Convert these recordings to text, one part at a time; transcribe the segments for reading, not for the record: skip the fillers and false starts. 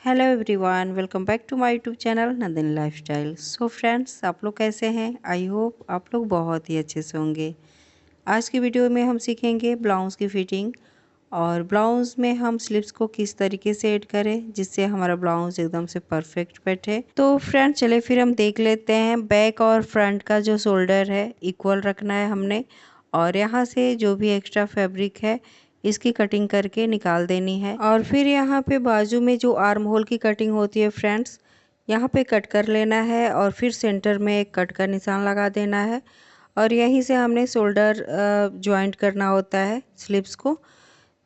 Hello everyone, welcome back to my YouTube channel Nandini lifestyle. So friends, आप लोग कैसे हैं? आई होप आप लोग बहुत ही अच्छे से होंगे। आज की वीडियो में हम सीखेंगे ब्लाउज़ की फिटिंग और ब्लाउज़ में हम स्लिप्स को किस तरीके से ऐड करें जिससे हमारा ब्लाउज़ एकदम से परफेक्ट बैठे। तो फ्रेंड्स चलिए फिर हम देख लेते हैं। बैक और फ्रंट का जो शोल्डर है इक्वल रखना है हमने, और यहाँ से जो भी एक्स्ट्रा फैब्रिक है इसकी कटिंग करके निकाल देनी है। और फिर यहाँ पे बाजू में जो आर्म होल की कटिंग होती है फ्रेंड्स, यहाँ पे कट कर लेना है और फिर सेंटर में एक कट का निशान लगा देना है और यहीं से हमने शोल्डर जॉइंट करना होता है स्लिप्स को।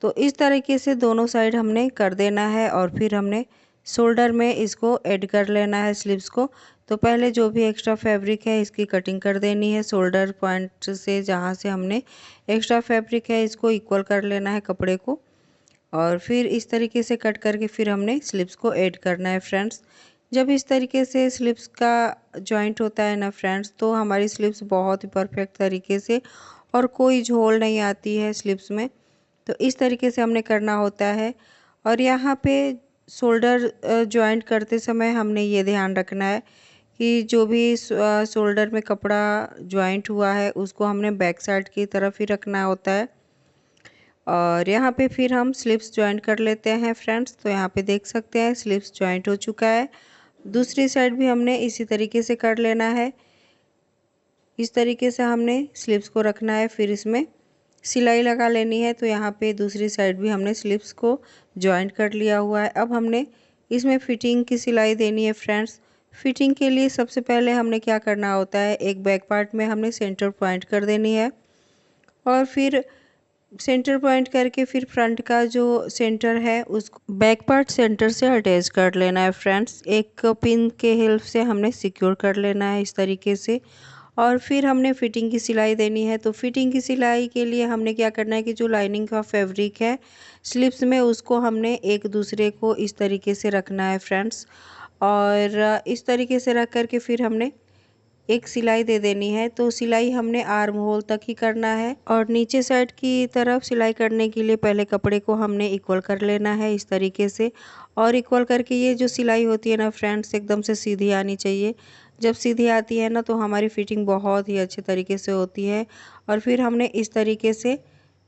तो इस तरीके से दोनों साइड हमने कर देना है और फिर हमने शोल्डर में इसको ऐड कर लेना है स्लिप्स को। तो पहले जो भी एक्स्ट्रा फैब्रिक है इसकी कटिंग कर देनी है शोल्डर पॉइंट से, जहाँ से हमने एक्स्ट्रा फैब्रिक है इसको इक्वल कर लेना है कपड़े को और फिर इस तरीके से कट करके फिर हमने स्लिप्स को ऐड करना है फ्रेंड्स। जब इस तरीके से स्लिप्स का जॉइंट होता है ना फ्रेंड्स, तो हमारी स्लिप्स बहुत ही परफेक्ट तरीके से और कोई झोल नहीं आती है स्लिप्स में। तो इस तरीके से हमने करना होता है। और यहाँ पे शोल्डर जॉइंट करते समय हमने ये ध्यान रखना है कि जो भी शोल्डर में कपड़ा जॉइंट हुआ है उसको हमने बैक साइड की तरफ ही रखना होता है। और यहाँ पे फिर हम स्लिप्स जॉइंट कर लेते हैं फ्रेंड्स। तो यहाँ पे देख सकते हैं स्लिप्स जॉइंट हो चुका है। दूसरी साइड भी हमने इसी तरीके से कर लेना है। इस तरीके से हमने स्लिप्स को रखना है, फिर इसमें सिलाई लगा लेनी है। तो यहाँ पे दूसरी साइड भी हमने स्लिप्स को जॉइंट कर लिया हुआ है। अब हमने इसमें फिटिंग की सिलाई देनी है फ्रेंड्स। फिटिंग के लिए सबसे पहले हमने क्या करना होता है, एक बैक पार्ट में हमने सेंटर पॉइंट कर देनी है और फिर सेंटर पॉइंट करके फिर फ्रंट का जो सेंटर है उसको बैक पार्ट सेंटर से अटैच कर लेना है फ्रेंड्स। एक पिन के हेल्प से हमने सिक्योर कर लेना है इस तरीके से। और फिर हमने फिटिंग की सिलाई देनी है। तो फिटिंग की सिलाई के लिए हमने क्या करना है कि जो लाइनिंग का फैब्रिक है स्लिप्स में उसको हमने एक दूसरे को इस तरीके से रखना है फ्रेंड्स। और इस तरीके से रख करके फिर हमने एक सिलाई दे देनी है। तो सिलाई हमने आर्म होल तक ही करना है और नीचे साइड की तरफ सिलाई करने के लिए पहले कपड़े को हमने इक्वल कर लेना है इस तरीके से। और इक्वल करके ये जो सिलाई होती है ना फ्रेंड्स, एकदम से सीधी आनी चाहिए। जब सीधी आती है ना तो हमारी फिटिंग बहुत ही अच्छे तरीके से होती है। और फिर हमने इस तरीके से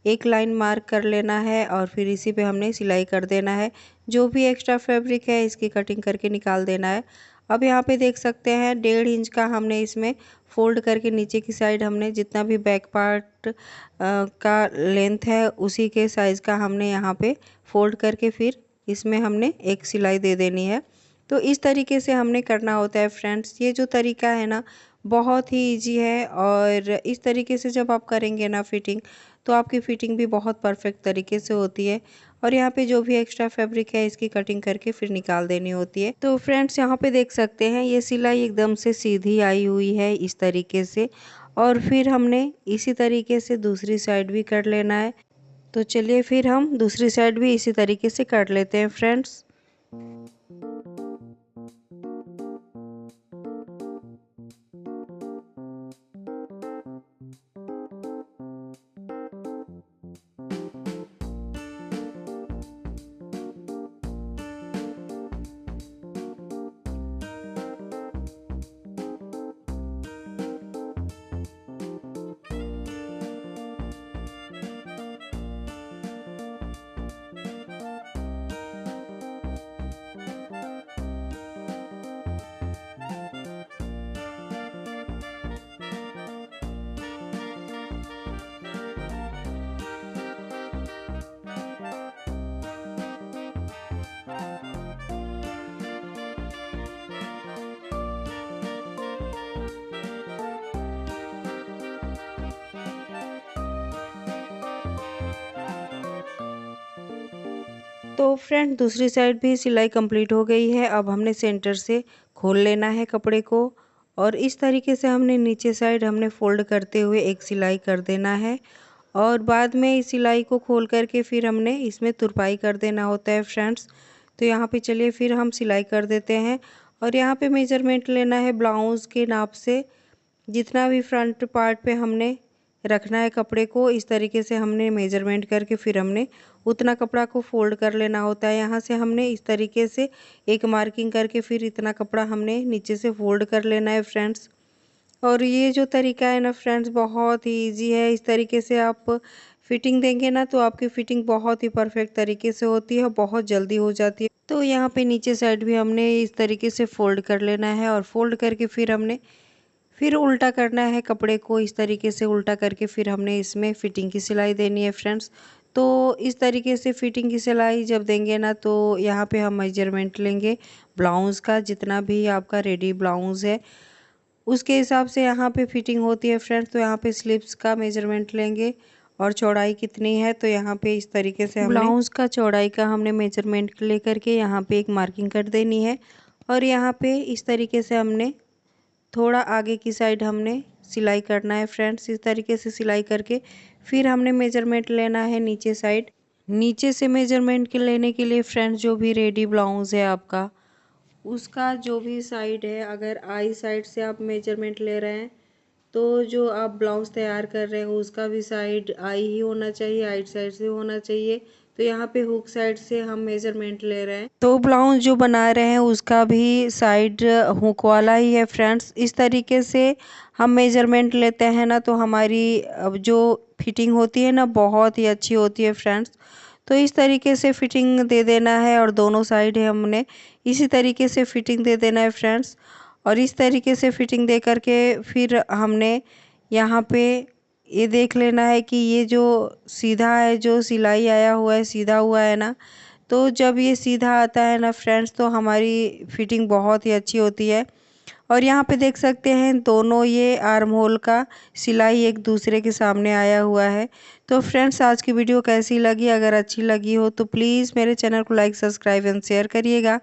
एक लाइन मार्क कर लेना है और फिर इसी पे हमने सिलाई कर देना है। जो भी एक्स्ट्रा फैब्रिक है इसकी कटिंग करके निकाल देना है। अब यहाँ पे देख सकते हैं 1.5 इंच का हमने इसमें फोल्ड करके नीचे की साइड हमने जितना भी बैक पार्ट का लेंथ है उसी के साइज़ का हमने यहाँ पे फोल्ड करके फिर इसमें हमने एक सिलाई दे देनी है। तो इस तरीके से हमने करना होता है फ्रेंड्स। ये जो तरीका है ना बहुत ही इजी है और इस तरीके से जब आप करेंगे ना फिटिंग, तो आपकी फिटिंग भी बहुत परफेक्ट तरीके से होती है। और यहाँ पे जो भी एक्स्ट्रा फैब्रिक है इसकी कटिंग करके फिर निकाल देनी होती है। तो फ्रेंड्स यहाँ पे देख सकते हैं ये सिलाई एकदम से सीधी आई हुई है इस तरीके से। और फिर हमने इसी तरीके से दूसरी साइड भी कर लेना है। तो चलिए फिर हम दूसरी साइड भी इसी तरीके से कर लेते हैं फ्रेंड्स। तो फ्रेंड दूसरी साइड भी सिलाई कंप्लीट हो गई है। अब हमने सेंटर से खोल लेना है कपड़े को और इस तरीके से हमने नीचे साइड हमने फोल्ड करते हुए एक सिलाई कर देना है। और बाद में इस सिलाई को खोल करके फिर हमने इसमें तुरपाई कर देना होता है फ्रेंड्स। तो यहाँ पे चलिए फिर हम सिलाई कर देते हैं। और यहाँ पे मेजरमेंट लेना है ब्लाउज़ के नाप से। जितना भी फ्रंट पार्ट पे हमने रखना है कपड़े को। इस तरीके से हमने मेजरमेंट करके फिर हमने उतना कपड़ा को फोल्ड कर लेना होता है। यहाँ से हमने इस तरीके से एक मार्किंग करके फिर इतना कपड़ा हमने नीचे से फोल्ड कर लेना है फ्रेंड्स। और ये जो तरीका है ना फ्रेंड्स, बहुत ही ईजी है। इस तरीके से आप फिटिंग देंगे ना तो आपकी फिटिंग बहुत ही परफेक्ट तरीके से होती है और बहुत जल्दी हो जाती है। तो यहाँ पे नीचे साइड भी हमने इस तरीके से फोल्ड कर लेना है और फोल्ड करके फिर हमने फिर उल्टा करना है कपड़े को। इस तरीके से उल्टा करके फिर हमने इसमें फिटिंग की सिलाई देनी है फ्रेंड्स। तो इस तरीके से फिटिंग की सिलाई जब देंगे ना तो यहाँ पे हम मेजरमेंट लेंगे ब्लाउज़ का। जितना भी आपका रेडी ब्लाउज़ है उसके हिसाब से यहाँ पे फिटिंग होती है फ्रेंड्स। तो यहाँ पे स्लीव्स का मेजरमेंट लेंगे और चौड़ाई कितनी है, तो यहाँ पे इस तरीके से हमने ब्लाउज़ का चौड़ाई का हमने मेजरमेंट लेकर के यहाँ पे एक मार्किंग कर देनी है। और यहाँ पे इस तरीके से हमने थोड़ा आगे की साइड हमने सिलाई करना है फ्रेंड्स। इस तरीके से सिलाई करके फिर हमने मेजरमेंट लेना है नीचे साइड। नीचे से मेजरमेंट के लेने के लिए फ्रेंड्स जो भी रेडी ब्लाउज़ है आपका, उसका जो भी साइड है, अगर आई साइड से आप मेजरमेंट ले रहे हैं तो जो आप ब्लाउज़ तैयार कर रहे हैं उसका भी साइड आई ही होना चाहिए, आइट साइड से होना चाहिए। तो यहाँ पे हुक साइड से हम मेजरमेंट ले रहे हैं तो ब्लाउज़ जो बना रहे हैं उसका भी साइड हुक वाला ही है फ्रेंड्स। इस तरीके से हम मेजरमेंट लेते हैं ना तो हमारी अब जो फिटिंग होती है ना बहुत ही अच्छी होती है फ्रेंड्स। तो इस तरीके से फिटिंग दे देना है और दोनों साइड है हमने इसी तरीके से फिटिंग दे देना है फ्रेंड्स। और इस तरीके से फिटिंग दे करके फिर हमने यहाँ पे ये देख लेना है कि ये जो सीधा है, जो सिलाई आया हुआ है सीधा हुआ है ना, तो जब ये सीधा आता है ना फ्रेंड्स तो हमारी फिटिंग बहुत ही अच्छी होती है। और यहाँ पे देख सकते हैं दोनों ये आर्म होल का सिलाई एक दूसरे के सामने आया हुआ है। तो फ्रेंड्स आज की वीडियो कैसी लगी? अगर अच्छी लगी हो तो प्लीज़ मेरे चैनल को लाइक, सब्सक्राइब एंड शेयर करिएगा।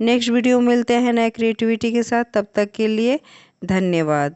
नेक्स्ट वीडियो मिलते हैं नए क्रिएटिविटी के साथ, तब तक के लिए धन्यवाद।